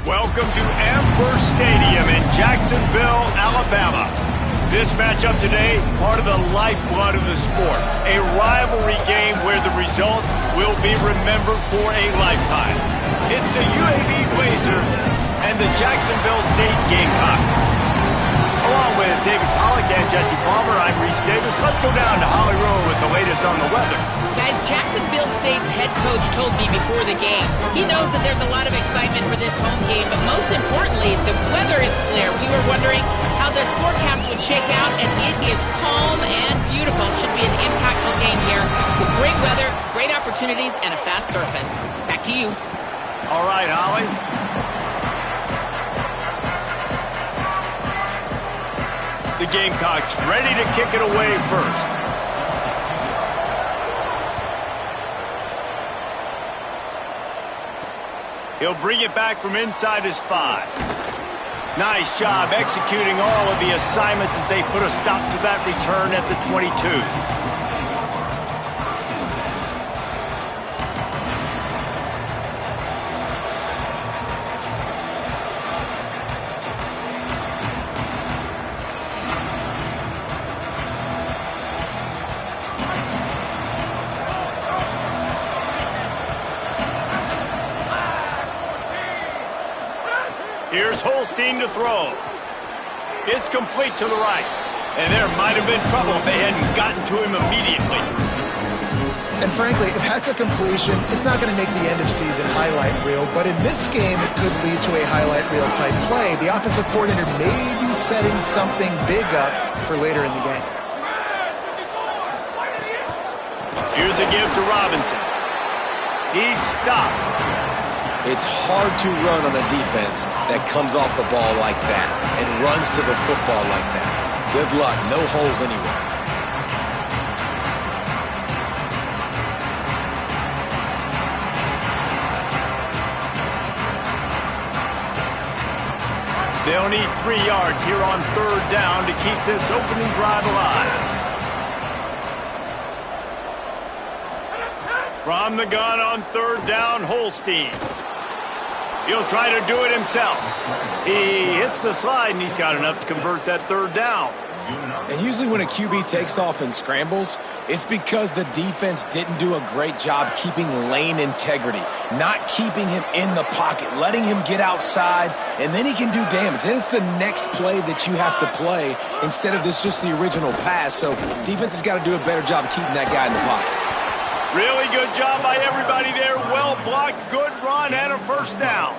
Welcome to Amherst Stadium in Jacksonville, Alabama. This matchup today, part of the lifeblood of the sport. A rivalry game where the results will be remembered for a lifetime. It's the UAB Blazers and the Jacksonville State Gamecocks. Along with David Pollack and Jesse Palmer, I'm Reese Davis. Let's go down to Holly Rowe with the latest on the weather. Guys, Jacksonville State's head coach told me before the game, he knows that there's a lot of excitement for this home game, but most importantly, the weather is clear. We were wondering how the forecast would shake out, and it is calm and beautiful. Should be an impactful game here with great weather, great opportunities, and a fast surface. Back to you. All right, Holly. The Gamecocks ready to kick it away first. He'll bring it back from inside his 5. Nice job executing all of the assignments as they put a stop to that return at the 22. Here's Holstein to throw. It's complete to the right. And there might have been trouble if they hadn't gotten to him immediately. And frankly, if that's a completion, it's not going to make the end-of-season highlight reel. But in this game, it could lead to a highlight reel type play. The offensive coordinator may be setting something big up for later in the game. Here's a give to Robinson. He's stopped. It's hard to run on a defense that comes off the ball like that and runs to the football like that. Good luck. No holes anywhere. They'll need 3 yards here on 3rd down to keep this opening drive alive. From the gun on 3rd down, Holstein. He'll try to do it himself. He hits the slide, and he's got enough to convert that 3rd down. And usually when a QB takes off and scrambles, it's because the defense didn't do a great job keeping lane integrity, not keeping him in the pocket, letting him get outside, and then he can do damage. Then it's the next play that you have to play instead of this just the original pass. So defense has got to do a better job of keeping that guy in the pocket. Really good job by everybody there. Well blocked, good run, and a 1st down.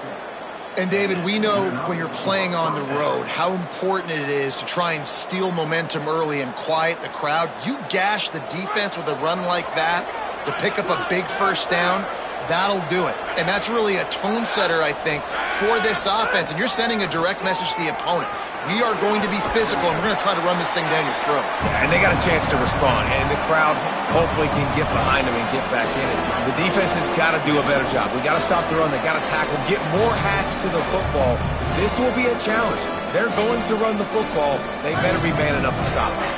And David, we know when you're playing on the road how important it is to try and steal momentum early and quiet the crowd. You gash the defense with a run like that to pick up a big 1st down, that'll do it. And that's really a tone setter, I think, for this offense. And you're sending a direct message to the opponent. We are going to be physical, and we're going to try to run this thing down your throat. Yeah, and they got a chance to respond, and the crowd hopefully can get behind them and get back in it. The defense has got to do a better job. We got to stop the run. They got to tackle, get more hats to the football. This will be a challenge. They're going to run the football. They better be man enough to stop it.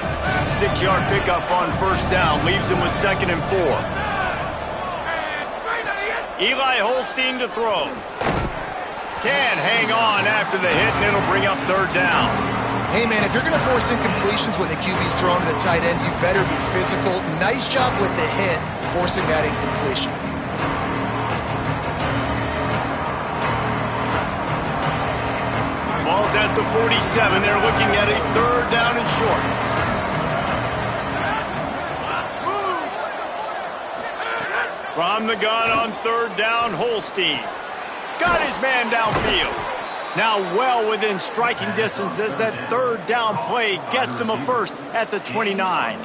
6-yard pickup on 1st down leaves them with 2nd and 4. Eli Holstein to throw. Can't hang on after the hit, and it'll bring up 3rd down. Hey, man, if you're going to force incompletions when the QB's throwing to the tight end, you better be physical. Nice job with the hit, forcing that incompletion. Ball's at the 47. They're looking at a 3rd down and short. From the gun on 3rd down, Holstein. Got his man downfield. Now well within striking distance as that 3rd down play gets him a 1st at the 29.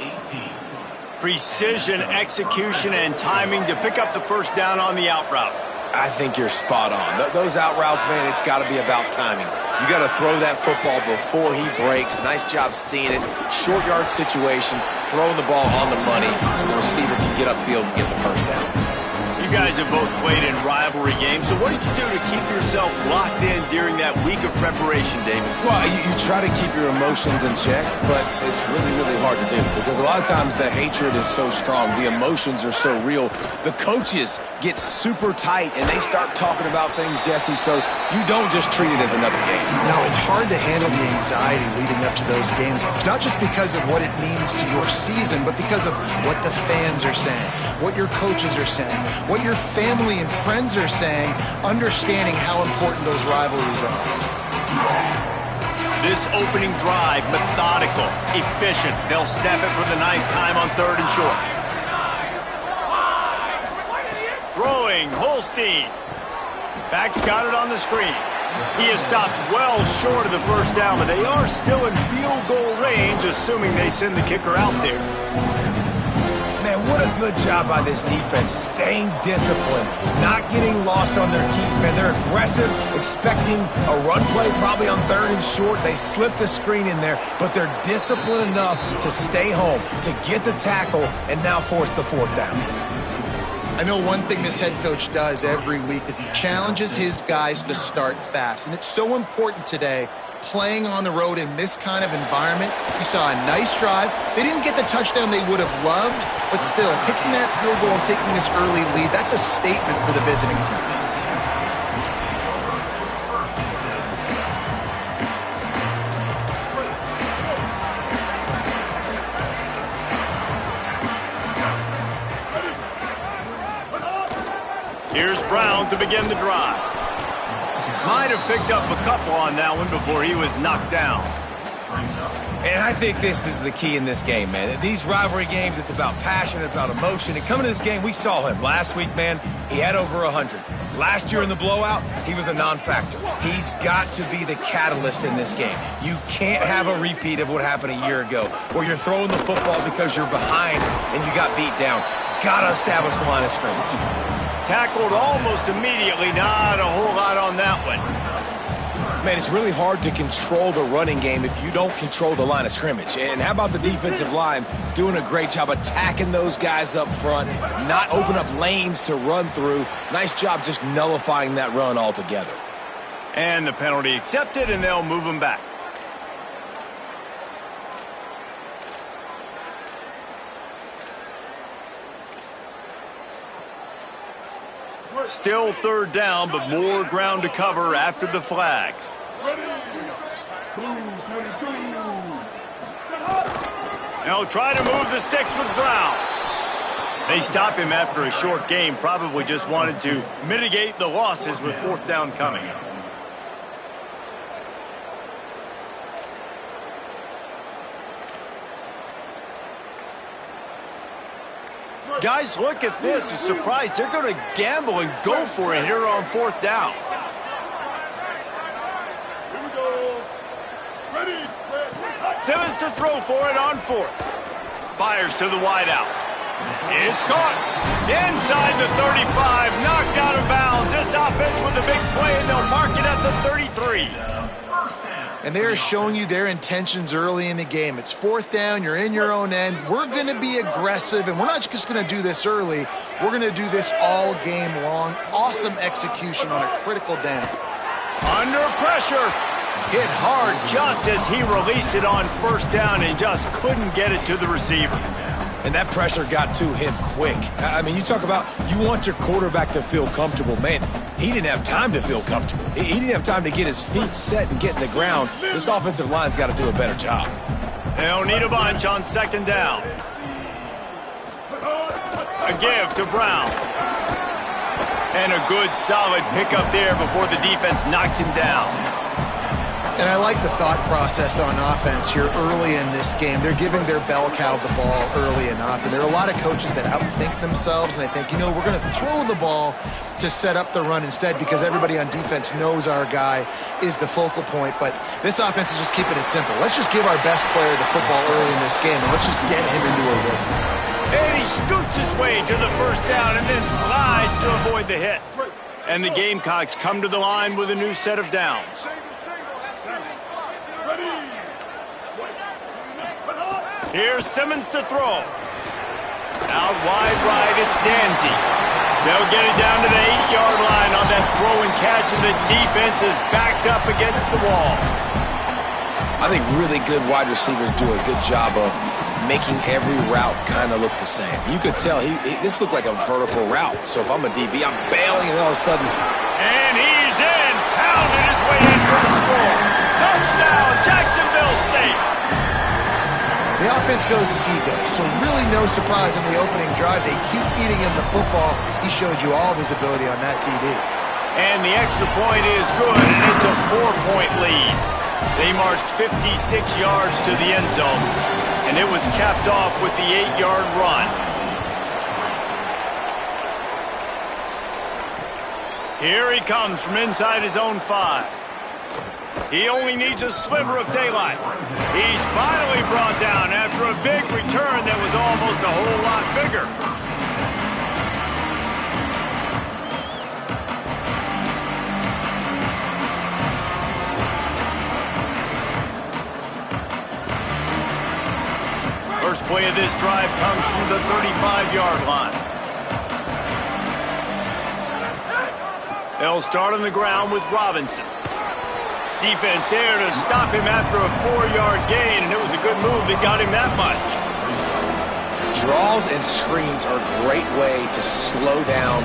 Precision, execution, and timing to pick up the 1st down on the out route. I think you're spot on. Those out routes, man, it's got to be about timing. You got to throw that football before he breaks. Nice job seeing it. Short yard situation, throwing the ball on the money so the receiver can get upfield and get the 1st down. You guys have both played in rivalry games, so what did you do to keep yourself locked in during that week of preparation, David? Well, you try to keep your emotions in check, but it's really, really hard to do because a lot of times the hatred is so strong, the emotions are so real. The coaches get super tight and they start talking about things, Jesse, so you don't just treat it as another game. No, it's hard to handle the anxiety leading up to those games, not just because of what it means to your season, but because of what the fans are saying, what your coaches are saying, what your family and friends are saying, understanding how important those rivalries are. This opening drive, methodical, efficient. They'll snap it for the 9th time on 3rd and short. Throwing, Holstein. Back's got it on the screen. He is stopped well short of the first down, but they are still in field goal range, assuming they send the kicker out there. Man, what a good job by this defense, staying disciplined, not getting lost on their keys, man. They're aggressive, expecting a run play probably on 3rd and short. They slipped a screen in there, but they're disciplined enough to stay home, to get the tackle, and now force the 4th down. I know one thing this head coach does every week is he challenges his guys to start fast, and it's so important today. Playing on the road in this kind of environment, you saw a nice drive. They didn't get the touchdown they would have loved, but still, kicking that field goal and taking this early lead, that's a statement for the visiting team. Here's Brown to begin the drive. Might have picked up a couple on that one before he was knocked down. And I think this is the key in this game, man. These rivalry games, it's about passion, it's about emotion. And coming to this game, we saw him last week, man. He had over 100. Last year in the blowout, he was a non-factor. He's got to be the catalyst in this game. You can't have a repeat of what happened a year ago, where you're throwing the football because you're behind and you got beat down. Gotta establish the line of scrimmage. Tackled almost immediately. Not a whole lot on that one. Man, it's really hard to control the running game if you don't control the line of scrimmage. And how about the defensive line doing a great job attacking those guys up front, not open up lanes to run through. Nice job just nullifying that run altogether. And the penalty accepted, and they'll move him back. Still 3rd down, but more ground to cover after the flag. They'll try to move the sticks with Brown. They stop him after a short game, probably just wanted to mitigate the losses with 4th down coming. Guys, look at this. I'm surprised they're going to gamble and go for it here on 4th down. Here we go. Ready. Simmons to throw for it on 4th. Fires to the wideout. It's caught. Inside the 35. Knocked out of bounds. This offense with a big play, and they'll mark it at the 33. And they're showing you their intentions early in the game. It's 4th down, you're in your own end. We're going to be aggressive, and we're not just going to do this early. We're going to do this all game long. Awesome execution on a critical down. Under pressure. Hit hard just as he released it on 1st down and just couldn't get it to the receiver. And that pressure got to him quick. I mean, you talk about you want your quarterback to feel comfortable. Man, he didn't have time to feel comfortable. He didn't have time to get his feet set and get in the ground. This offensive line's got to do a better job. They'll need a bunch on 2nd down. A give to Brown. And a good, solid pickup there before the defense knocks him down. And I like the thought process on offense here early in this game. They're giving their bell cow the ball early enough. And there are a lot of coaches that outthink themselves, and they think, you know, we're going to throw the ball to set up the run instead because everybody on defense knows our guy is the focal point. But this offense is just keeping it simple. Let's just give our best player the football early in this game, and let's just get him into a rhythm. And he scoots his way to the 1st down and then slides to avoid the hit. And the Gamecocks come to the line with a new set of downs. Here's Simmons to throw. Out wide right, it's Danzy. They'll get it down to the 8-yard line on that throw and catch, and the defense is backed up against the wall. I think really good wide receivers do a good job of making every route kind of look the same. You could tell this looked like a vertical route. So if I'm a DB, I'm bailing, and all of a sudden... And he's in, pounded his way in for the score. Touchdown, Jacksonville State. The offense goes as he goes, so really no surprise in the opening drive. They keep feeding him the football. He showed you all of his ability on that TD. And the extra point is good, and it's a 4-point lead. They marched 56 yards to the end zone, and it was capped off with the 8-yard run. Here he comes from inside his own 5. He only needs a sliver of daylight. He's finally brought down after a big return that was almost a whole lot bigger. First play of this drive comes from the 35-yard line. They'll start on the ground with Robinson. Defense there to stop him after a 4-yard gain, and it was a good move that got him that much. Draws and screens are a great way to slow down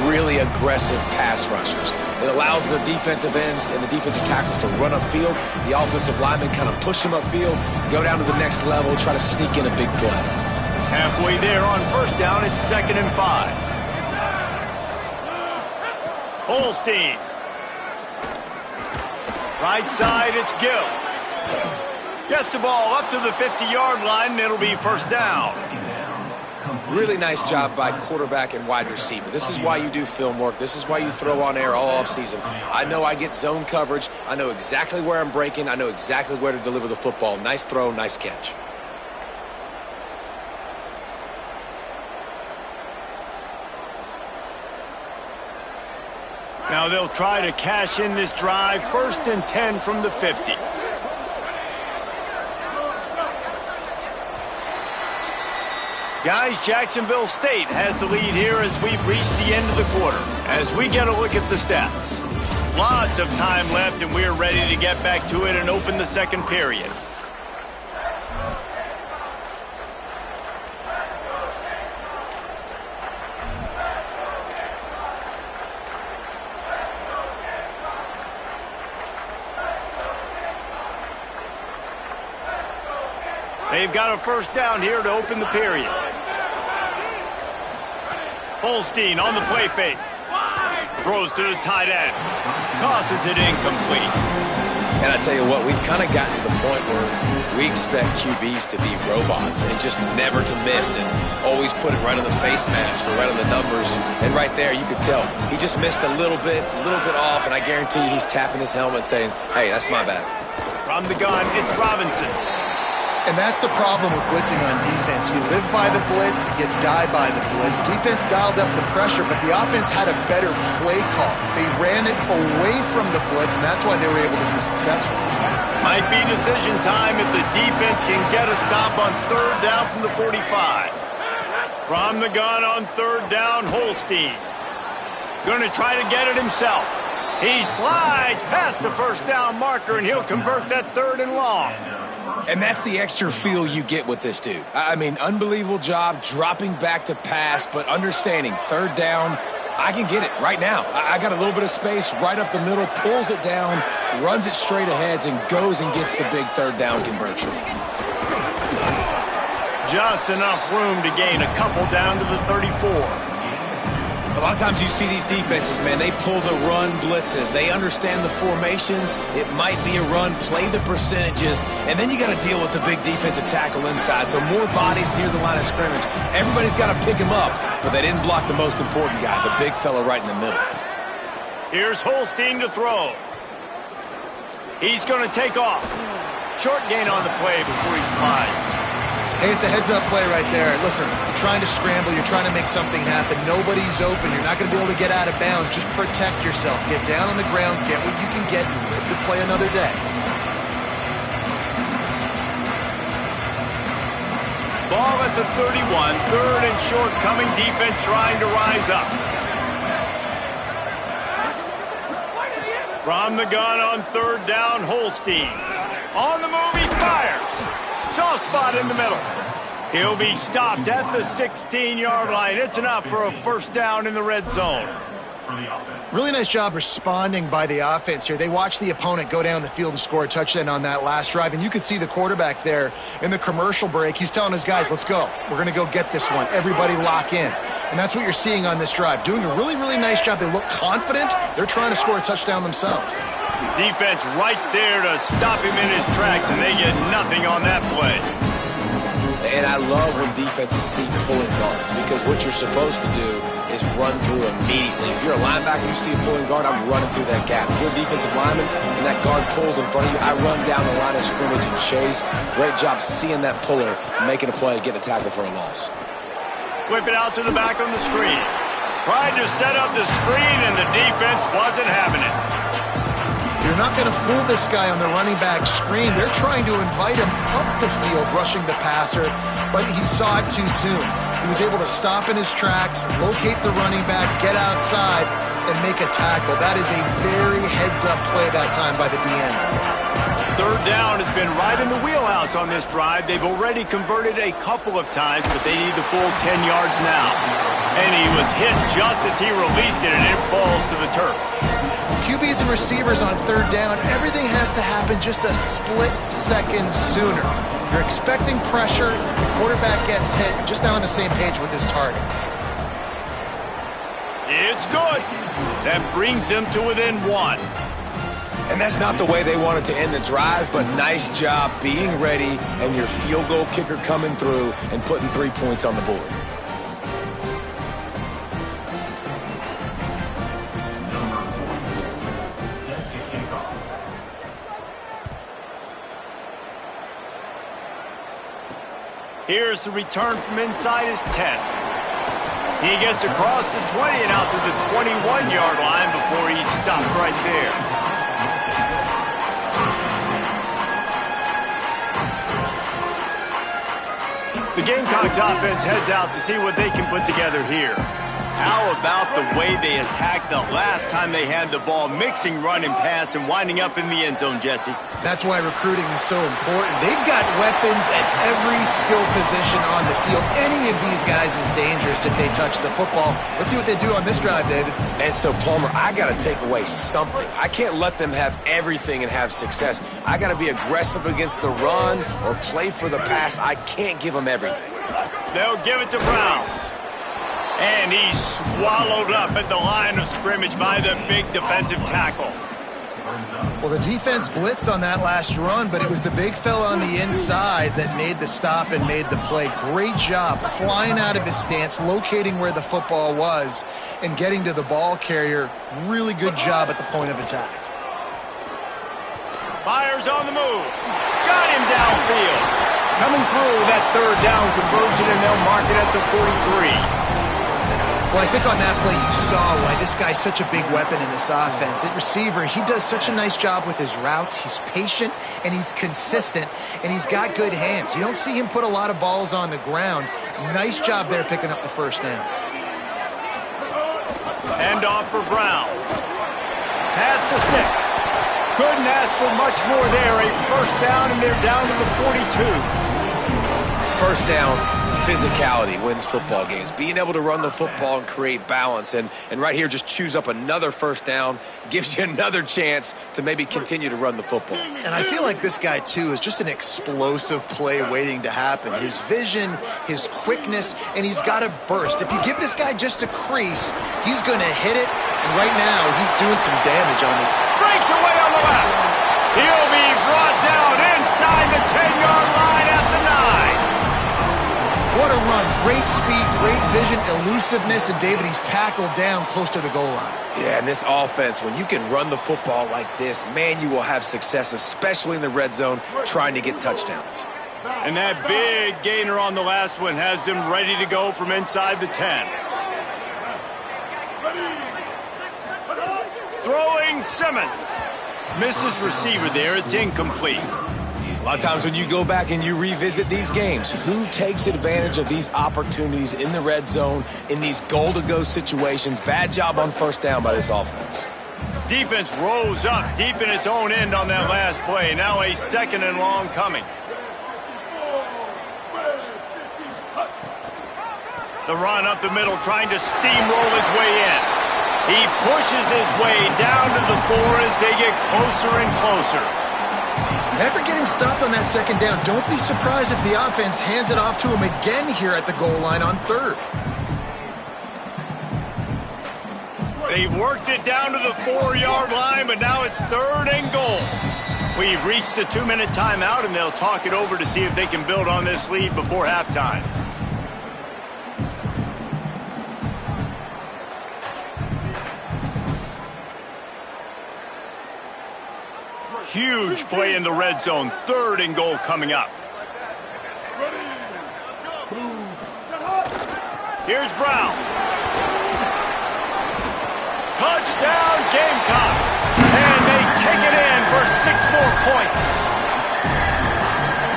really aggressive pass rushers. It allows the defensive ends and the defensive tackles to run upfield. The offensive linemen kind of push them upfield, go down to the next level, try to sneak in a big play. Halfway there on first down, it's 2nd and 5. Holstein. Right side, it's Gill. Gets the ball up to the 50-yard line, and it'll be first down. Really nice job by quarterback and wide receiver. This is why you do film work. This is why you throw on air all offseason. I know I get zone coverage. I know exactly where I'm breaking. I know exactly where to deliver the football. Nice throw, nice catch. Now they'll try to cash in this drive. 1st and 10 from the 50. Guys, Jacksonville State has the lead here as we've reached the end of the quarter. As we get a look at the stats. Lots of time left, and we're ready to get back to it and open the second period. They've got a first down here to open the period. Holstein on the play fake. Throws to the tight end. Tosses it incomplete. And I tell you what, we've kind of gotten to the point where we expect QBs to be robots and just never to miss and always put it right on the face mask or right on the numbers. And right there, you could tell he just missed a little bit off, and I guarantee you he's tapping his helmet saying, hey, that's my bad. From the gun, it's Robinson. And that's the problem with blitzing on defense. You live by the blitz, you die by the blitz. Defense dialed up the pressure, but the offense had a better play call. They ran it away from the blitz, and that's why they were able to be successful. Might be decision time if the defense can get a stop on 3rd down from the 45. From the gun on 3rd down, Holstein. Going to try to get it himself. He slides past the first down marker, and he'll convert that 3rd and long. And that's the extra feel you get with this dude. I mean, unbelievable job dropping back to pass, but understanding 3rd down, I can get it right now. I got a little bit of space right up the middle, pulls it down, runs it straight ahead, and goes and gets the big 3rd down conversion. Just enough room to gain a couple down to the 34. A lot of times you see these defenses, man, they pull the run blitzes. They understand the formations. It might be a run, play the percentages, and then you got to deal with the big defensive tackle inside. So more bodies near the line of scrimmage. Everybody's got to pick him up, but they didn't block the most important guy, the big fella right in the middle. Here's Holstein to throw. He's going to take off. Short gain on the play before he slides. Hey, it's a heads-up play right there. Listen, you're trying to scramble. You're trying to make something happen. Nobody's open. You're not going to be able to get out of bounds. Just protect yourself. Get down on the ground. Get what you can get and live to play another day. Ball at the 31. 3rd and short coming. Defense trying to rise up. From the gun on third down, Holstein. On the move, he fires. Soft spot in the middle. He'll be stopped at the 16-yard line. It's enough for a first down in the red zone. Really nice job responding by the offense here. They watched the opponent go down the field and score a touchdown on that last drive, and you could see the quarterback there in the commercial break. He's telling his guys, let's go. We're going to go get this one. Everybody lock in. And that's what you're seeing on this drive. Doing a really, really nice job. They look confident. They're trying to score a touchdown themselves. Defense right there to stop him in his tracks, and they get nothing on that play. And I love when defenses see pulling guards, because what you're supposed to do is run through immediately. If you're a linebacker, you see a pulling guard, I'm running through that gap. If you're a defensive lineman and that guard pulls in front of you, I run down the line of scrimmage and chase. Great job seeing that puller, making a play, getting a tackle for a loss. Flip it out to the back on the screen. Tried to set up the screen, and the defense wasn't having it. You're not going to fool this guy on the running back screen. They're trying to invite him up the field, rushing the passer, but he saw it too soon. He was able to stop in his tracks, locate the running back, get outside, and make a tackle. That is a very heads-up play that time by the DN. Third down has been right in the wheelhouse on this drive. They've already converted a couple of times, but they need the full 10 yards now. And he was hit just as he released it, and it falls to the turf. QBs and receivers on third down, everything has to happen just a split second sooner. You're expecting pressure, the quarterback gets hit, just not on the same page with his target. It's good. That brings them to within one. And that's not the way they wanted to end the drive, but nice job being ready and your field goal kicker coming through and putting 3 points on the board. Here's the return from inside his 10. He gets across the 20 and out to the 21-yard line before he's stopped right there. The Gamecocks offense heads out to see what they can put together here. How about the way they attacked the last time they had the ball, mixing run and pass and winding up in the end zone, Jesse? That's why recruiting is so important. They've got weapons at every skill position on the field. Any of these guys is dangerous if they touch the football. Let's see what they do on this drive, David. And so, Palmer, I got to take away something. I can't let them have everything and have success. I got to be aggressive against the run or play for the pass. I can't give them everything. They'll give it to Brown. And he's swallowed up at the line of scrimmage by the big defensive tackle. Well, the defense blitzed on that last run, but it was the big fella on the inside that made the stop and made the play. Great job flying out of his stance, locating where the football was, and getting to the ball carrier. Really good job at the point of attack. Fires on the move. Got him downfield. Coming through that third down conversion, and they'll mark it at the 43. Well, I think on that play you saw why this guy's such a big weapon in this offense. At receiver, he does such a nice job with his routes. He's patient, and he's consistent, and he's got good hands. You don't see him put a lot of balls on the ground. Nice job there picking up the first down. Hand off for Brown. Pass to 6. Couldn't ask for much more there. A first down, and they're down to the 42. First down, physicality wins football games. Being able to run the football and create balance. And right here, just choose up another first down, gives you another chance to maybe continue to run the football. And I feel like this guy, too, is just an explosive play waiting to happen. His vision, his quickness, and he's got a burst. If you give this guy just a crease, he's going to hit it. And right now, he's doing some damage on this. Breaks away on the left. He'll be brought down inside the 10-yard line at the 9. What a run. Great speed, great vision, elusiveness, and David, he's tackled down close to the goal line. Yeah, and this offense, when you can run the football like this, man, you will have success, especially in the red zone, trying to get touchdowns. And that big gainer on the last one has them ready to go from inside the 10. Throwing Simmons. Missed his receiver there. It's incomplete. A lot of times when you go back and you revisit these games, who takes advantage of these opportunities in the red zone, in these goal-to-go situations? Bad job on first down by this offense. Defense rose up deep in its own end on that last play. Now a 2nd and long coming. The run up the middle, trying to steamroll his way in. He pushes his way down to the 4 as they get closer and closer. After getting stopped on that 2nd down, don't be surprised if the offense hands it off to him again here at the goal line on 3rd. They've worked it down to the 4-yard line, but now it's 3rd and goal. We've reached the 2-minute timeout, and they'll talk it over to see if they can build on this lead before halftime. Huge play in the red zone. 3rd and goal coming up. Here's Brown. Touchdown Gamecocks. And they take it in for 6 more points.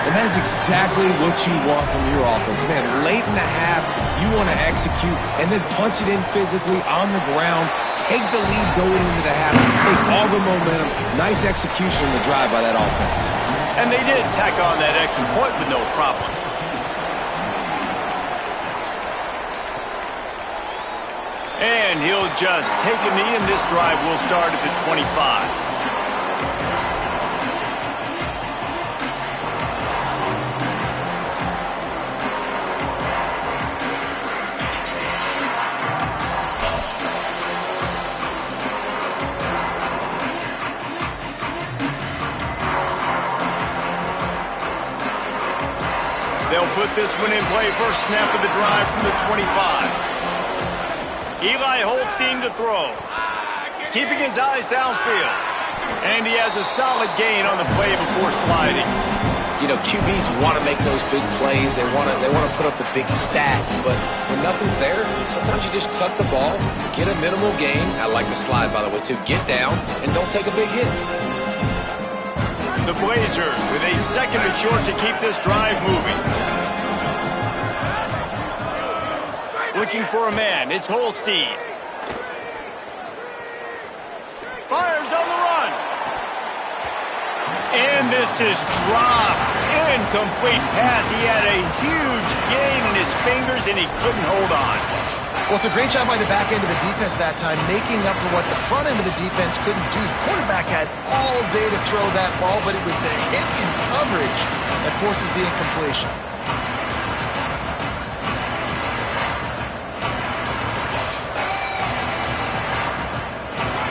And that is exactly what you want from your offense. Man, late in the half, you want to execute and then punch it in physically on the ground. Take the lead going into the half. Take all the momentum. Nice execution in the drive by that offense. And they did tack on that extra point with no problem. And he'll just take a knee, and this drive will start at the 25. They'll put this one in play. First snap of the drive from the 25. Eli Holstein to throw. Keeping his eyes downfield. And he has a solid gain on the play before sliding. You know, QBs want to make those big plays. They want to put up the big stats. But when nothing's there, sometimes you just tuck the ball, get a minimal gain. I like the slide, by the way, too. Get down and don't take a big hit. The Blazers with a 2nd and short to keep this drive moving. Looking for a man. It's Holstein. Fires on the run. And this is dropped. Incomplete pass. He had a huge gain in his fingers, and he couldn't hold on. Well, it's a great job by the back end of the defense that time, making up for what the front end of the defense couldn't do. The quarterback had all day to throw that ball, but it was the hit in coverage that forces the incompletion.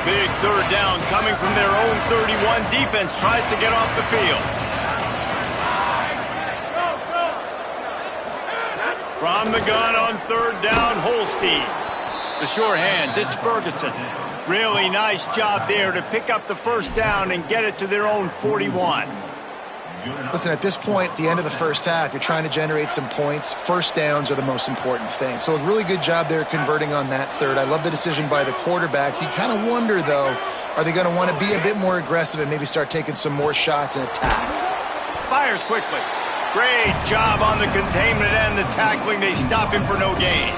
Big 3rd down coming from their own 31. Defense tries to get off the field. From the gun on 3rd down, Holstein. The sure hands, it's Ferguson. Really nice job there to pick up the 1st down and get it to their own 41. Listen, at this point, the end of the 1st half, you're trying to generate some points. 1st downs are the most important thing. So a really good job there converting on that 3rd. I love the decision by the quarterback. You kind of wonder, though, are they going to want to be a bit more aggressive and maybe start taking some more shots and attack? Fires quickly. Great job on the containment and the tackling. They stop him for no gain.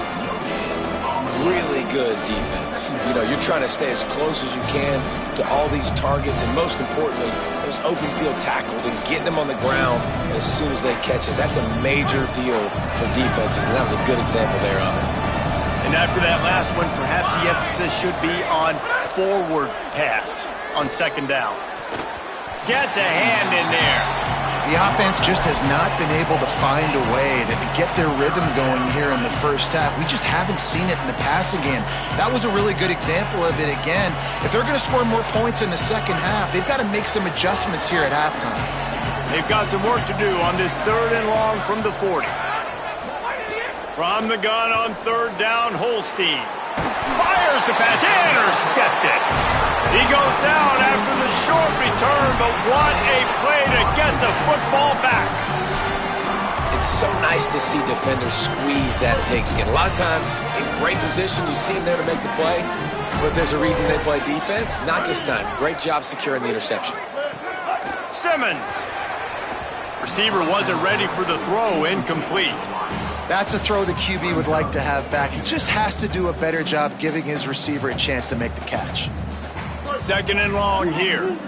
Really good defense. You know, you're trying to stay as close as you can to all these targets, and most importantly, those open field tackles and getting them on the ground as soon as they catch it. That's a major deal for defenses, and that was a good example there of it. And after that last one, perhaps the emphasis should be on forward pass on 2nd down. Gets a hand in there. The offense just has not been able to find a way to get their rhythm going here in the 1st half. We just haven't seen it in the passing game. That was a really good example of it again. If they're going to score more points in the 2nd half, they've got to make some adjustments here at halftime. They've got some work to do on this 3rd and long from the 40. From the gun on 3rd down, Holstein. Fires the pass, intercepted. He goes down after the short return, but what a play to get the football back. It's so nice to see defenders squeeze that pigskin. A lot of times, in great position, you see them there to make the play, but there's a reason they play defense. Not this time. Great job securing the interception. Simmons. Receiver wasn't ready for the throw, incomplete. That's a throw the QB would like to have back. He just has to do a better job giving his receiver a chance to make the catch. Second and long here.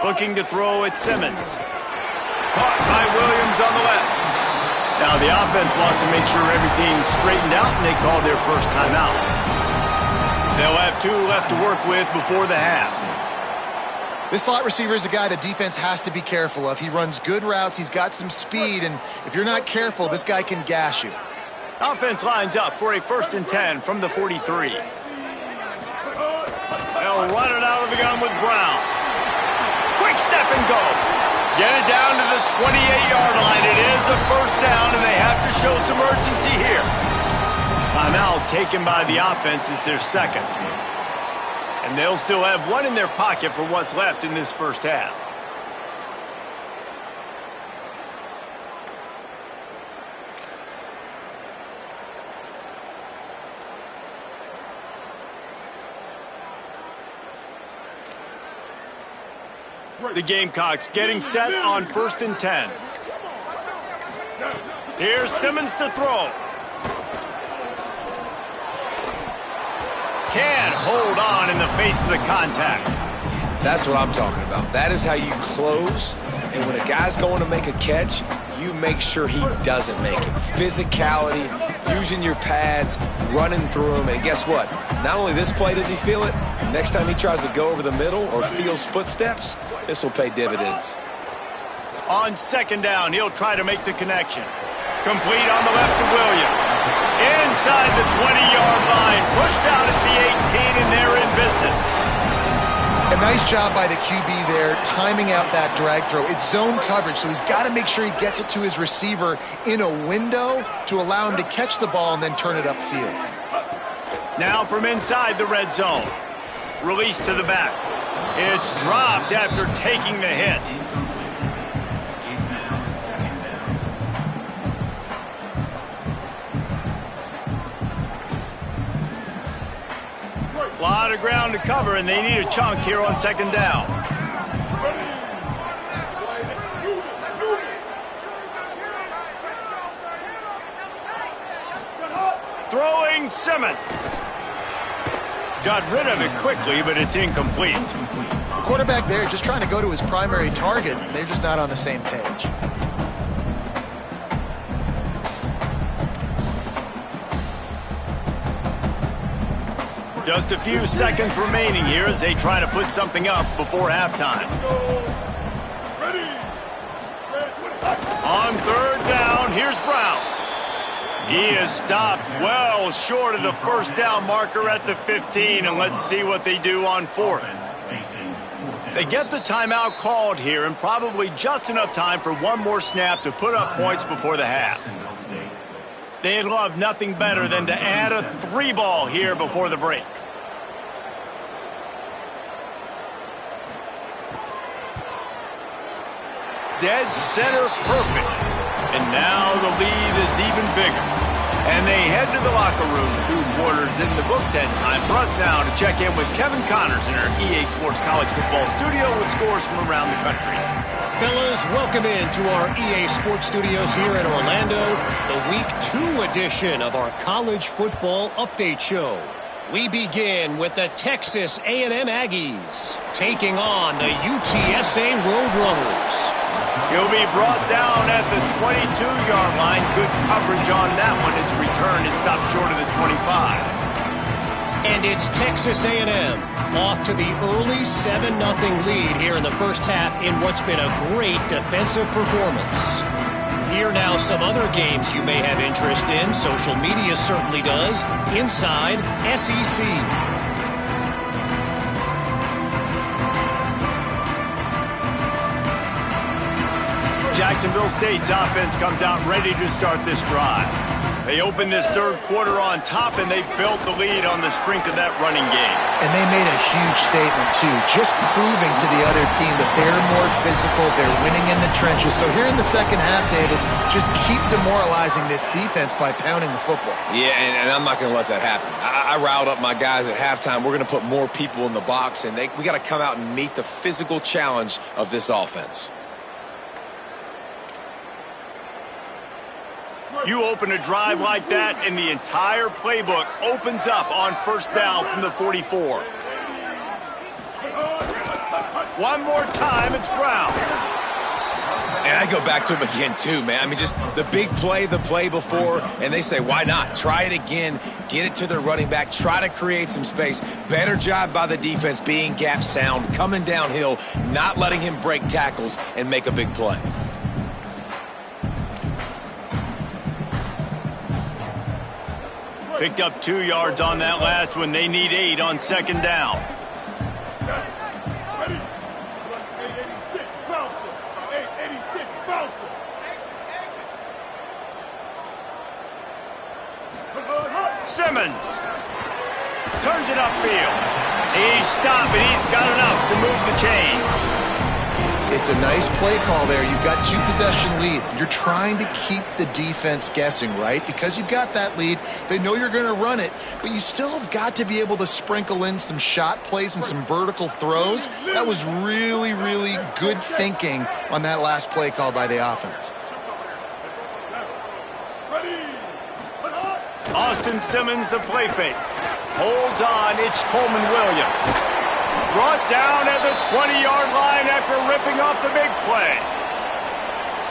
Looking to throw at Simmons. Caught by Williams on the left. Now the offense wants to make sure everything's straightened out, and they call their first timeout. They'll have 2 left to work with before the half. This slot receiver is a guy the defense has to be careful of. He runs good routes, he's got some speed, and if you're not careful, this guy can gash you. Offense lines up for a 1st and 10 from the 43. They'll run it out of the gun with Brown. Quick step and go. Get it down to the 28-yard line. It is a 1st down, and they have to show some urgency here. Timeout taken by the offense is their 2nd. And they'll still have 1 in their pocket for what's left in this 1st half. The Gamecocks getting set on 1st and 10. Here's Simmons to throw. Can't hold on in the face of the contact. That's what I'm talking about. That is how you close. And when a guy's going to make a catch, you make sure he doesn't make it. Physicality, using your pads, running through him. And guess what? Not only this play does he feel it, next time he tries to go over the middle or feels footsteps, this will pay dividends. On 2nd down, he'll try to make the connection. Complete on the left to Williams. Inside the 20-yard line. Pushed out at the 18, and they're in business. A nice job by the QB there, timing out that drag throw. It's zone coverage, so he's got to make sure he gets it to his receiver in a window to allow him to catch the ball and then turn it upfield. Now from inside the red zone. Release to the back. It's dropped after taking the hit. A lot of ground to cover, and they need a chunk here on 2nd down. Throwing Simmons. Got rid of it quickly, but it's incomplete. The quarterback there just trying to go to his primary target. They're just not on the same page. Just a few seconds remaining here as they try to put something up before halftime. On 3rd down, here's Brown. He is stopped well short of the 1st down marker at the 15, and let's see what they do on 4th. They get the timeout called here, and probably just enough time for 1 more snap to put up points before the half. They'd love nothing better than to add a 3 ball here before the break. Dead center perfect. And now the lead is even bigger. And they head to the locker room. 2 quarters in the books, and time for us now to check in with Kevin Connors in our EA Sports College Football studio with scores from around the country. Fellas, welcome into our EA Sports Studios here in Orlando, the Week 2 edition of our College Football Update Show. We begin with the Texas A&M Aggies taking on the UTSA Roadrunners. He'll be brought down at the 22-yard line. Good coverage on that one. His return is stopped short of the 25. And it's Texas A&M off to the early 7-0 lead here in the 1st half in what's been a great defensive performance. Here now some other games you may have interest in. Social media certainly does. Inside SEC. Jacksonville State's offense comes out ready to start this drive. They opened this 3rd quarter on top, and they built the lead on the strength of that running game. And they made a huge statement, too, just proving to the other team that they're more physical, they're winning in the trenches. So here in the 2nd half, David, just keep demoralizing this defense by pounding the football. Yeah, and I'm not going to let that happen. I riled up my guys at halftime. We're going to put more people in the box, and we got to come out and meet the physical challenge of this offense. You open a drive like that, and the entire playbook opens up on first down from the 44. One more time, it's Brown. And I go back to him again, too, man. I mean, just the big play, the play before, and they say, why not? Try it again, get it to the running back, try to create some space. Better job by the defense being gap sound, coming downhill, not letting him break tackles and make a big play. Picked up 2 yards on that last one. They need 8 on second down. Ready. 886 bouncer. 886 bouncer. Simmons turns it upfield. He's stopped, and he's got enough to move the chain. It's a nice play call there. You've got 2-possession lead. You're trying to keep the defense guessing, right? Because you've got that lead, they know you're going to run it, but you still have got to be able to sprinkle in some shot plays and some vertical throws. That was really, really good thinking on that last play call by the offense. Austin Simmons, the play fake. Holds on, it's Coleman Williams. Brought down at the 20-yard line after ripping off the big play.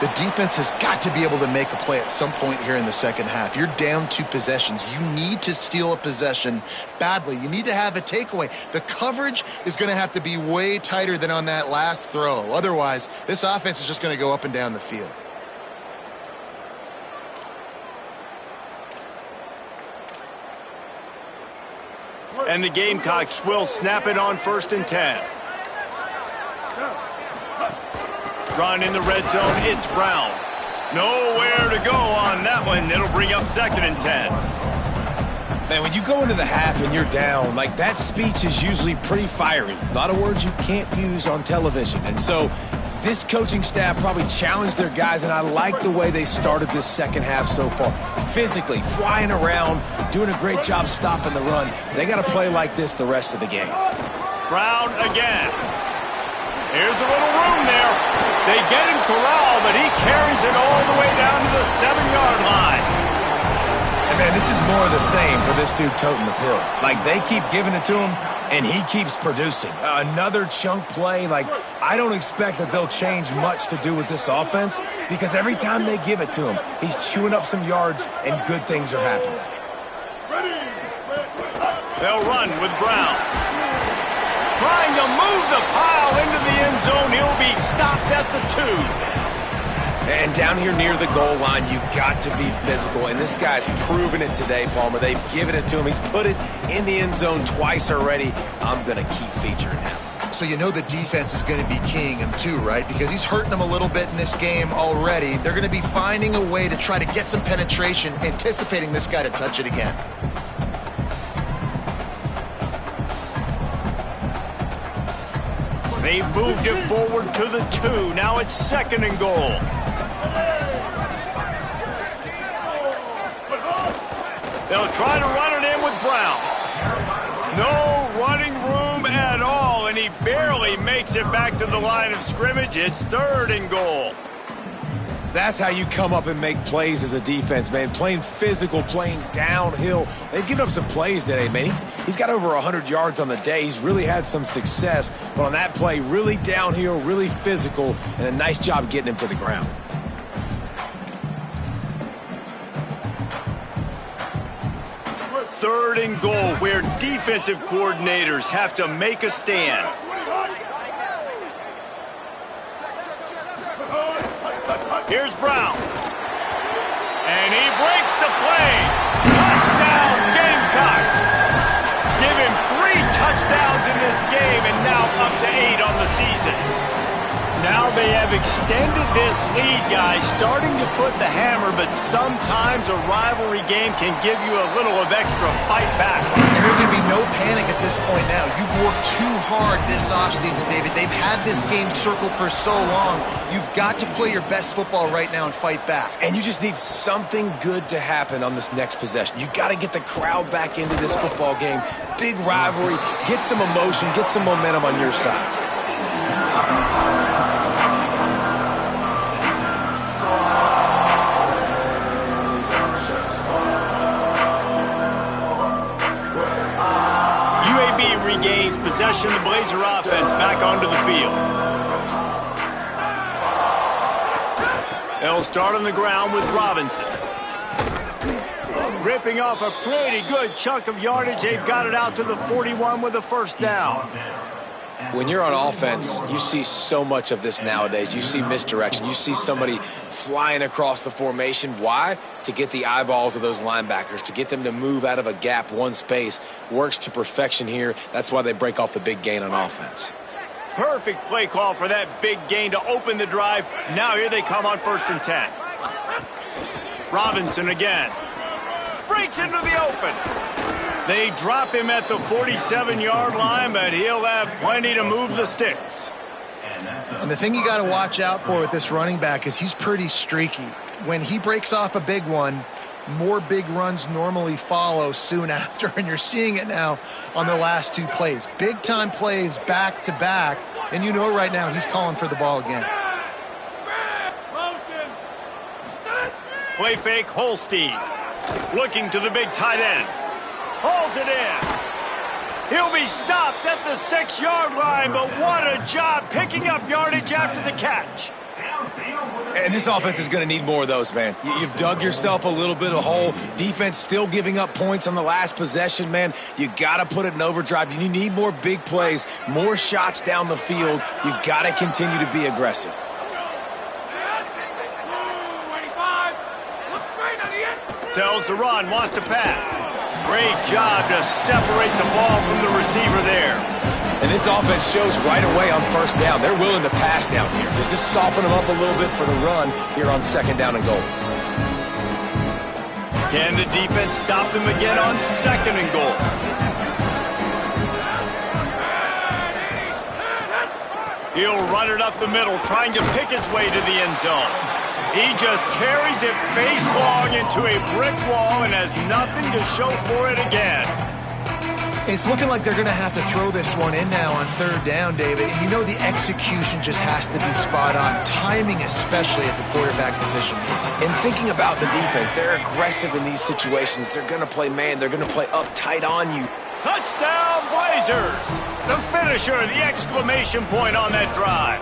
The defense has got to be able to make a play at some point here in the second half. You're down 2 possessions. You need to steal a possession badly. You need to have a takeaway. The coverage is going to have to be way tighter than on that last throw. Otherwise, this offense is just going to go up and down the field. And the Gamecocks will snap it on 1st and 10. Run in the red zone, it's Brown. Nowhere to go on that one. It'll bring up 2nd and 10. Man, when you go into the half and you're down, like, that speech is usually pretty fiery. A lot of words you can't use on television. And so this coaching staff probably challenged their guys, and I like the way they started this second half so far. Physically, flying around, doing a great job stopping the run. They got to play like this the rest of the game. Brown again. Here's a little room there. They get him corralled, but he carries it all the way down to the 7-yard line. And, man, this is more of the same for this dude toting the pill. Like, they keep giving it to him, and he keeps producing. Another chunk play. Like, I don't expect that they'll change much to do with this offense, because every time they give it to him, he's chewing up some yards and good things are happening. They'll run with Brown. Trying to move the pile into the end zone. He'll be stopped at the 2. And down here near the goal line, you've got to be physical. And this guy's proven it today, Palmer. They've given it to him. He's put it in the end zone twice already. I'm going to keep featuring him. So you know the defense is going to be keying him too, right? Because he's hurting them a little bit in this game already. They're going to be finding a way to try to get some penetration, anticipating this guy to touch it again. They've moved it forward to the 2. Now it's 2nd and goal. They'll try to run it in with Brown. No running room at all, and he barely makes it back to the line of scrimmage. It's 3rd and goal. That's how you come up and make plays as a defense, man. Playing physical, playing downhill. They've given up some plays today, man. He's got over 100 yards on the day. He's really had some success. But on that play, really downhill, really physical, and a nice job getting him to the ground. Third and goal, where defensive coordinators have to make a stand. Here's Brown. And he breaks the play. Touchdown, Gamecocks. Give him 3 touchdowns in this game, and now up to 8 on the season. Now they have extended this lead, guys, starting to put the hammer, but sometimes a rivalry game can give you a little of extra fight back. And there can be no panic at this point now. You've worked too hard this offseason, David. They've had this game circled for so long. You've got to play your best football right now and fight back. And you just need something good to happen on this next possession. You got to get the crowd back into this football game. Big rivalry. Get some emotion. Get some momentum on your side. possession, the Blazer offense back onto the field. They'll start on the ground with Robinson. Ripping off a pretty good chunk of yardage. They've got it out to the 41 with a first down. When you're on offense, you see so much of this nowadays. You see misdirection. You see somebody flying across the formation. Why? To get the eyeballs of those linebackers, to get them to move out of a gap one space. Works to perfection here. That's why they break off the big gain on offense. Perfect play call for that big gain to open the drive. Now here they come on 1st and 10. Robinson again. Breaks into the open. They drop him at the 47-yard line, but he'll have plenty to move the sticks. And the thing you got to watch out for with this running back is he's pretty streaky. When he breaks off a big one, more big runs normally follow soon after, and you're seeing it now on the last 2 plays. Big-time plays back-to-back, and you know right now he's calling for the ball again. Play fake, Holstein. Looking to the big tight end. Hauls it in. He'll be stopped at the 6-yard line, but what a job picking up yardage after the catch. And this offense is going to need more of those, man. You've dug yourself a little bit of a hole. Defense still giving up points on the last possession, man. You got to put it in overdrive. You need more big plays, more shots down the field. You got to continue to be aggressive. Tells the run, wants to pass. Great job to separate the ball from the receiver there. And this offense shows right away on 1st down. They're willing to pass down here. Does this soften them up a little bit for the run here on 2nd down and goal? Can the defense stop them again on 2nd and goal? He'll run it up the middle, trying to pick his way to the end zone. He just carries it face long into a brick wall and has nothing to show for it again. It's looking like they're going to have to throw this one in now on 3rd down, David. And you know the execution just has to be spot on. Timing especially at the quarterback position. And thinking about the defense, they're aggressive in these situations. They're going to play man. They're going to play up tight on you. Touchdown, Blazers! The finisher, the exclamation point on that drive.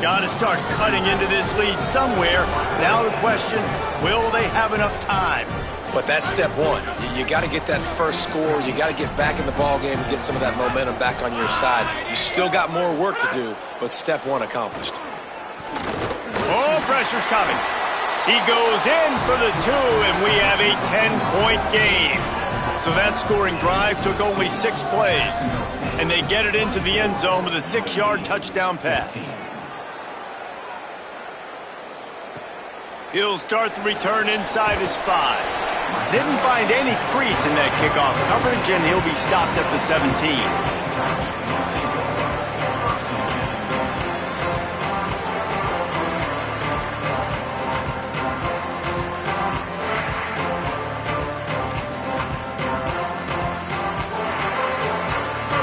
Got to start cutting into this lead somewhere. Now the question, will they have enough time? But that's step one. You got to get that first score. You got to get back in the ball game and get some of that momentum back on your side. You still got more work to do, but step one accomplished. Oh, pressure's coming. He goes in for the 2, and we have a 10-point game. So that scoring drive took only 6 plays, and they get it into the end zone with a 6-yard touchdown pass. He'll start the return inside his 5. Didn't find any crease in that kickoff coverage, and he'll be stopped at the 17.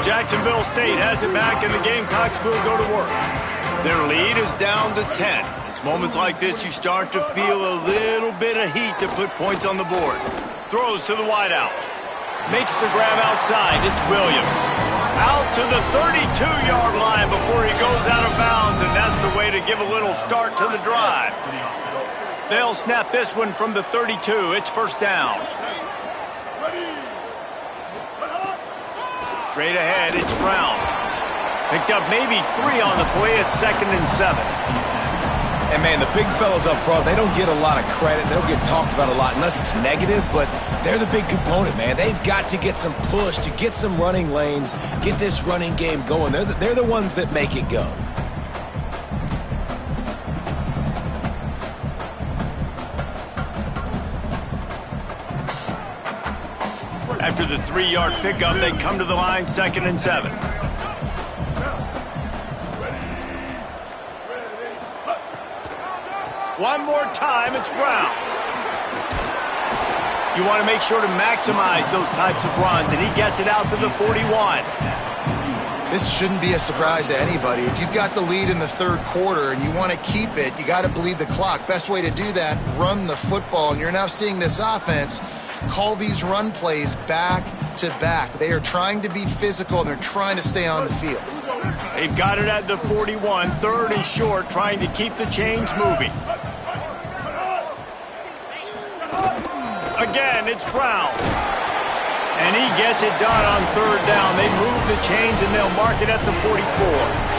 Jacksonville State has it back, and the Gamecocks will go to work. Their lead is down to 10. It's moments like this you start to feel a little bit of heat to put points on the board. Throws to the wideout. Makes the grab outside. It's Williams. Out to the 32-yard line before he goes out of bounds, and that's the way to give a little start to the drive. They'll snap this one from the 32. It's 1st down. Straight ahead, it's Brown. Picked up maybe 3 on the play at 2nd and 7. And, man, the big fellas up front, they don't get a lot of credit. They don't get talked about a lot unless it's negative, but they're the big component, man. They've got to get some push, to get some running lanes, get this running game going. They're the ones that make it go. After the 3-yard pickup, they come to the line, 2nd and 7. One more time, it's Brown. You want to make sure to maximize those types of runs, and he gets it out to the 41. This shouldn't be a surprise to anybody. If you've got the lead in the 3rd quarter and you want to keep it, you got to bleed the clock. Best way to do that, run the football. And you're now seeing this offense call these run plays back back-to-back. They are trying to be physical, and they're trying to stay on the field. They've got it at the 41, 3rd and short, trying to keep the chains moving. Again, it's Brown. And he gets it done on 3rd down. They move the chains, and they'll mark it at the 44.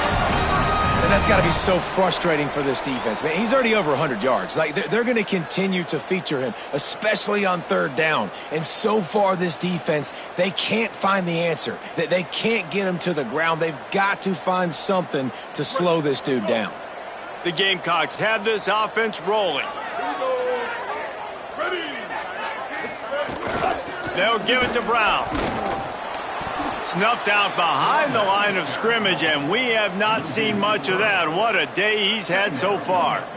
And that's got to be so frustrating for this defense, man. He's already over 100 yards. Like, they're going to continue to feature him, especially on 3rd down. And so far, this defense, they can't find the answer. They can't get him to the ground. They've got to find something to slow this dude down. The Gamecocks have this offense rolling. They'll give it to Brown. Snuffed out behind the line of scrimmage, and we have not seen much of that. What a day he's had so far.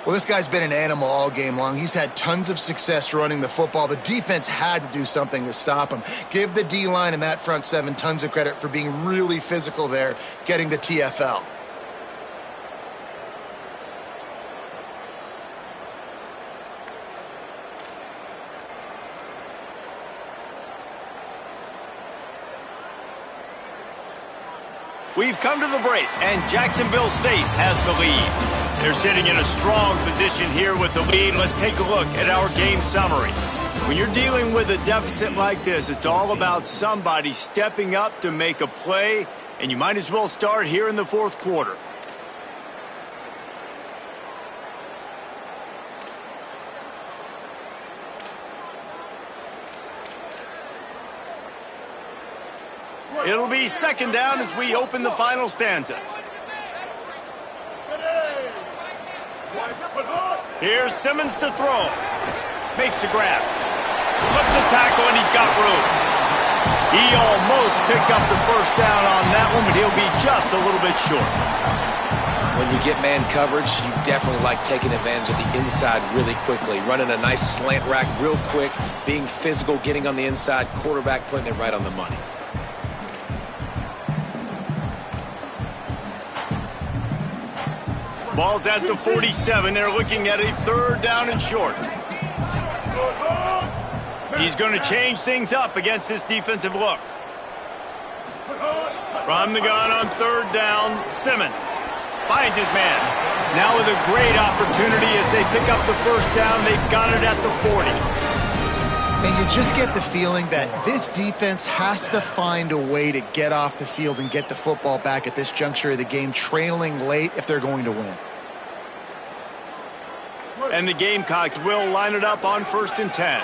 Well, this guy's been an animal all game long. He's had tons of success running the football. The defense had to do something to stop him. Give the D-line and that front seven tons of credit for being really physical there, getting the TFL. We've come to the break, and Jacksonville State has the lead. They're sitting in a strong position here with the lead. Let's take a look at our game summary. When you're dealing with a deficit like this, it's all about somebody stepping up to make a play, and you might as well start here in the 4th quarter. It'll be 2nd down as we open the final stanza. Here's Simmons to throw. Makes the grab. Slips a tackle, and he's got room. He almost picked up the 1st down on that one, but he'll be just a little bit short. When you get man coverage, you definitely like taking advantage of the inside really quickly. Running a nice slant rack real quick, being physical, getting on the inside, quarterback putting it right on the money. Ball's at the 47. They're looking at a 3rd down and short. He's going to change things up against this defensive look. From the gun on 3rd down, Simmons finds his man. Now with a great opportunity as they pick up the 1st down. They've got it at the 40. And you just get the feeling that this defense has to find a way to get off the field and get the football back at this juncture of the game, trailing late if they're going to win. And the Gamecocks will line it up on 1st and 10.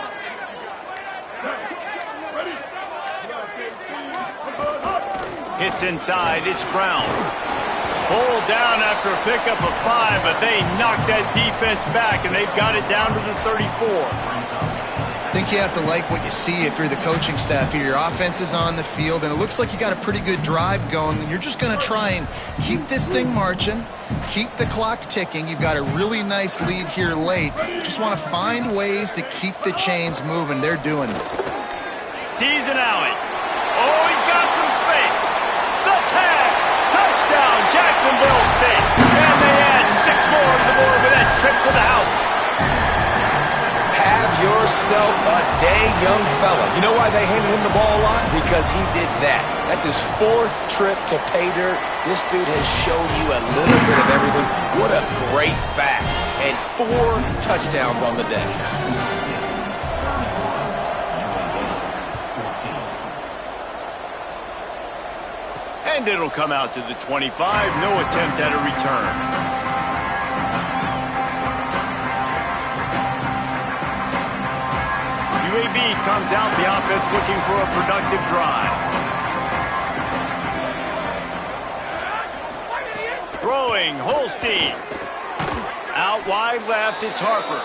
Hits inside, it's Brown. Pulled down after a pickup of 5, but they knocked that defense back, and they've got it down to the 34. I think you have to like what you see if you're the coaching staff here. Your offense is on the field, and it looks like you got a pretty good drive going, and you're just going to try and keep this thing marching, keep the clock ticking. You've got a really nice lead here late. Just want to find ways to keep the chains moving. They're doing it. Sees an alley. Oh, he's got some space. The tag. Touchdown, Jacksonville State. And they add 6 more to the board with that trip to the house. Have yourself a day, young fella. You know why they handed him the ball a lot? Because he did that. That's his 4th trip to pay dirt. This dude has shown you a little bit of everything. What a great back. And 4 touchdowns on the day. And it'll come out to the 25. No attempt at a return. UAB comes out, the offense looking for a productive drive. Throwing, Holstein. Out wide left, it's Harper.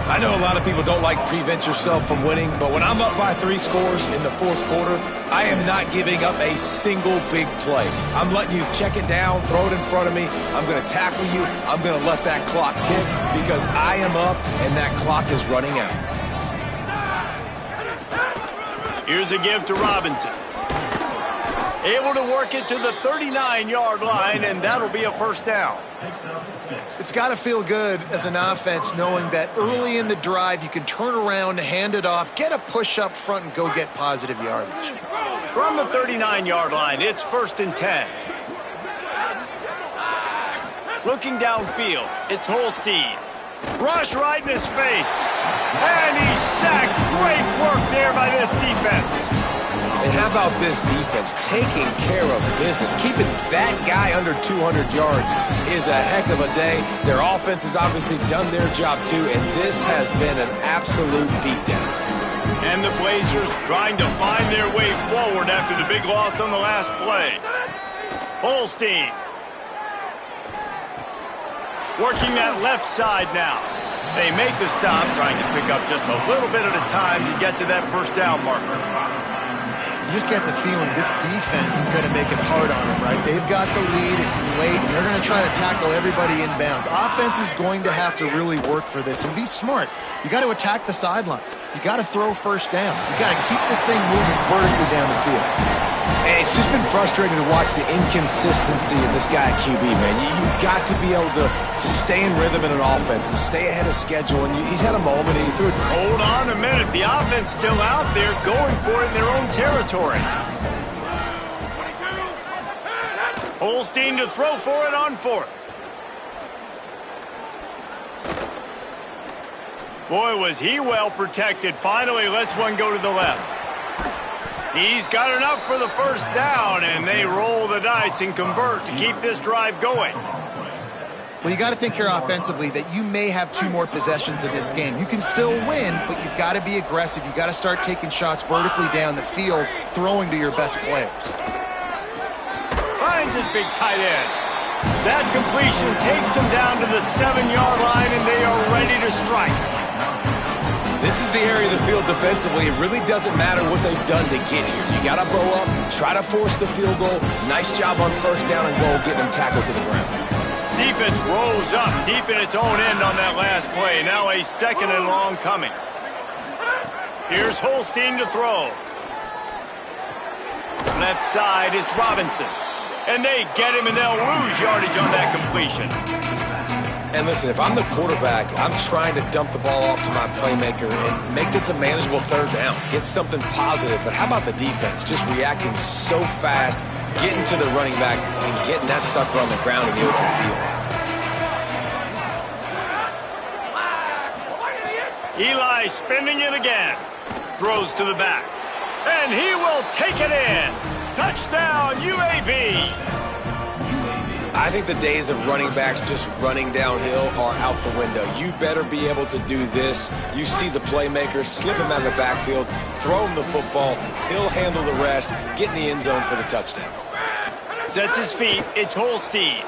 I know a lot of people don't like prevent yourself from winning, but when I'm up by 3 scores in the 4th quarter, I am not giving up a single big play. I'm letting you check it down, throw it in front of me. I'm going to tackle you. I'm going to let that clock tick because I am up and that clock is running out. Here's a give to Robinson. Able to work it to the 39-yard line, and that'll be a first down. It's got to feel good as an offense knowing that early in the drive you can turn around, hand it off, get a push up front, and go get positive yardage. From the 39-yard line, it's 1st and 10. Looking downfield, it's Holstein. Rush right in his face. And he's sacked. Great work there by this defense. And how about this defense taking care of business? Keeping that guy under 200 yards is a heck of a day. Their offense has obviously done their job too, and this has been an absolute beatdown. And the Blazers trying to find their way forward after the big loss on the last play. Holstein. Working that left side now. They make the stop, trying to pick up just a little bit at a time to get to that first down marker. You just get the feeling this defense is going to make it hard on them, right? They've got the lead, it's late, and they're going to try to tackle everybody inbounds. Offense is going to have to really work for this and be smart. You got to attack the sidelines. You got to throw first downs. You got to keep this thing moving vertically down the field. And it's just been frustrating to watch the inconsistency of this guy at QB, man. You've got to be able to stay in rhythm in an offense, to stay ahead of schedule. And he's had a moment and he threw it. Hold on a minute. The offense still out there going for it in their own territory. Holstein to throw for it on 4th. Boy, was he well protected. Finally lets one go to the left. He's got enough for the first down, and they roll the dice and convert to keep this drive going. Well, you got to think here offensively that you may have 2 more possessions in this game. You can still win, but you've got to be aggressive. You've got to start taking shots vertically down the field, throwing to your best players. Finds his big tight end. That completion takes them down to the 7-yard line, and they are ready to strike. This is the area of the field defensively. It really doesn't matter what they've done to get here. You got to bow up, try to force the field goal. Nice job on first down and goal, getting them tackled to the ground. Defense rolls up deep in its own end on that last play. Now a 2nd and long coming. Here's Holstein to throw. Left side is Robinson. And they get him, and they'll lose yardage on that completion. And listen, if I'm the quarterback, I'm trying to dump the ball off to my playmaker and make this a manageable 3rd down. Get something positive. But how about the defense? Just reacting so fast, getting to the running back, and getting that sucker on the ground in the open field. Eli spinning it again. Throws to the back. And he will take it in. Touchdown, UAB. I think the days of running backs just running downhill are out the window. You better be able to do this. You see the playmaker, slip him out of the backfield, throw him the football. He'll handle the rest, get in the end zone for the touchdown. Sets his feet. It's Holstein.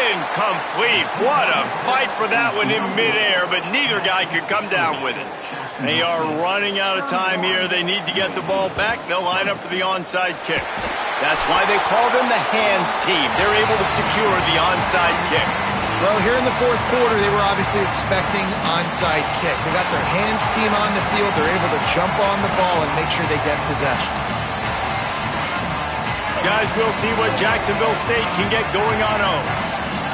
Incomplete. What a fight for that one in midair, but neither guy could come down with it. They are running out of time here. They need to get the ball back. They'll line up for the onside kick. That's why they call them the hands team. They're able to secure the onside kick. Well, here in the 4th quarter, they were obviously expecting onside kick. They got their hands team on the field. They're able to jump on the ball and make sure they get possession. Guys, we'll see what Jacksonville State can get going on home.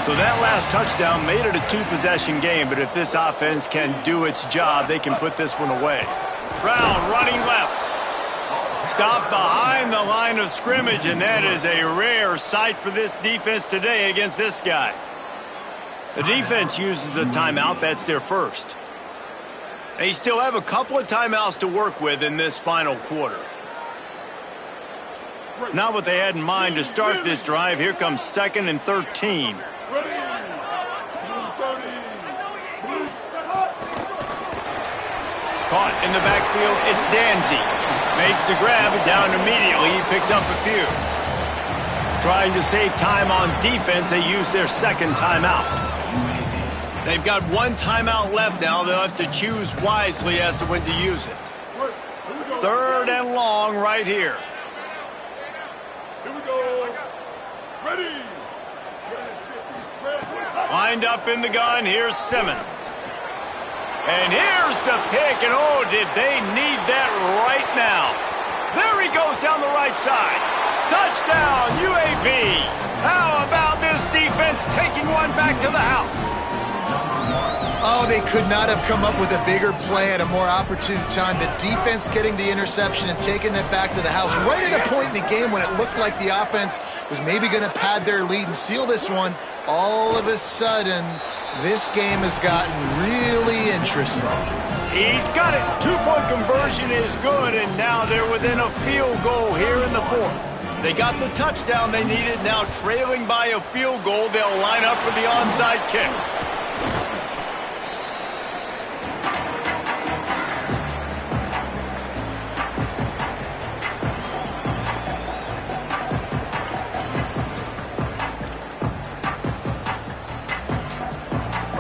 So that last touchdown made it a 2-possession game, but if this offense can do its job, they can put this one away. Brown running left. Stopped behind the line of scrimmage, and that is a rare sight for this defense today against this guy. The defense uses a timeout. That's their first. They still have a couple of timeouts to work with in this final quarter. Not what they had in mind to start this drive. Here comes 2nd and 13. Caught in the backfield, it's Danzy. Makes the grab, down immediately. He picks up a few. Trying to save time on defense, they use their 2nd timeout. They've got 1 timeout left now. They'll have to choose wisely as to when to use it. 3rd and long right here. Here we go. Ready. Lined up in the gun, here's Simmons. And here's the pick, and oh, did they need that right now. There Here he goes down the right side. Touchdown, UAB. How about this defense taking one back to the house? Oh, they could not have come up with a bigger play at a more opportune time. The defense getting the interception and taking it back to the house right at a point in the game when it looked like the offense was maybe going to pad their lead and seal this one. All of a sudden, this game has gotten really interesting. He's got it. Two-point conversion is good, and now they're within a field goal here in the fourth. They got the touchdown they needed. Now trailing by a field goal, they'll line up for the onside kick.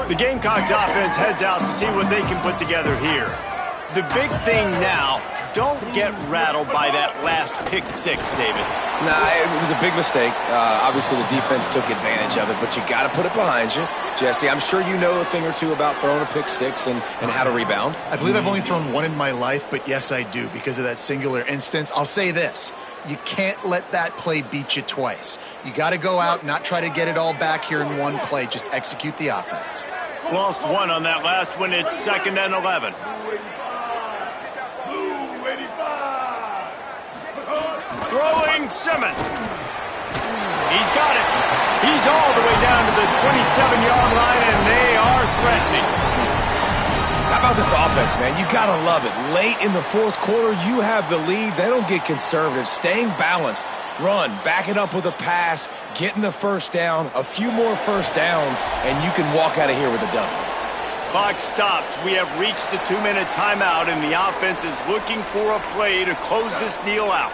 The Gamecocks offense heads out to see what they can put together here. The big thing now, don't get rattled by that last pick six, David. Nah, it was a big mistake. Obviously, the defense took advantage of it, but you got to put it behind you. Jesse, I'm sure you know a thing or two about throwing a pick six and how to rebound. I believe I've only thrown one in my life, but yes, I do because of that singular instance. I'll say this. You can't let that play beat you twice. You got to go out and not try to get it all back here in one play. Just execute the offense. Lost one on that last one. It's 2nd and 11. Throwing Simmons. He's got it. He's all the way down to the 27-yard line, and they are threatening. How about this offense, man? You got to love it. Late in the fourth quarter, you have the lead. They don't get conservative. Staying balanced. Run, back it up with a pass, getting the first down, a few more first downs, and you can walk out of here with a W. Clock stops. We have reached the 2-minute timeout, and the offense is looking for a play to close this deal out.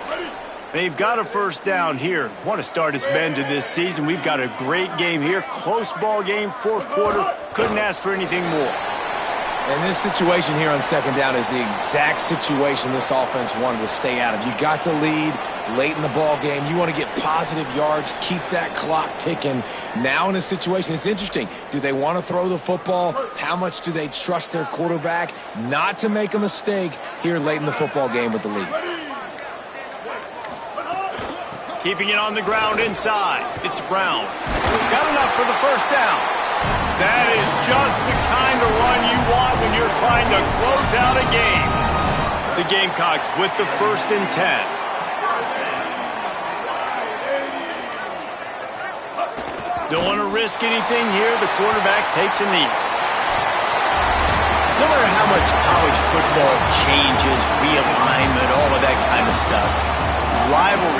They've got a first down here. Want to start its bend to this season. We've got a great game here. Close ball game, fourth quarter. Couldn't ask for anything more. And this situation here on second down is the exact situation this offense wanted to stay out of. You got the lead late in the ball game. You want to get positive yards, keep that clock ticking. Now in a situation, it's interesting. Do they want to throw the football? How much do they trust their quarterback not to make a mistake here late in the football game with the lead? Keeping it on the ground inside. It's Brown. Got enough for the first down. That is just the kind of run you want when you're trying to close out a game. The Gamecocks with the 1st and 10. Don't want to risk anything here. The quarterback takes a knee. No matter how much college football changes, realignment, all of that kind of stuff, rivalry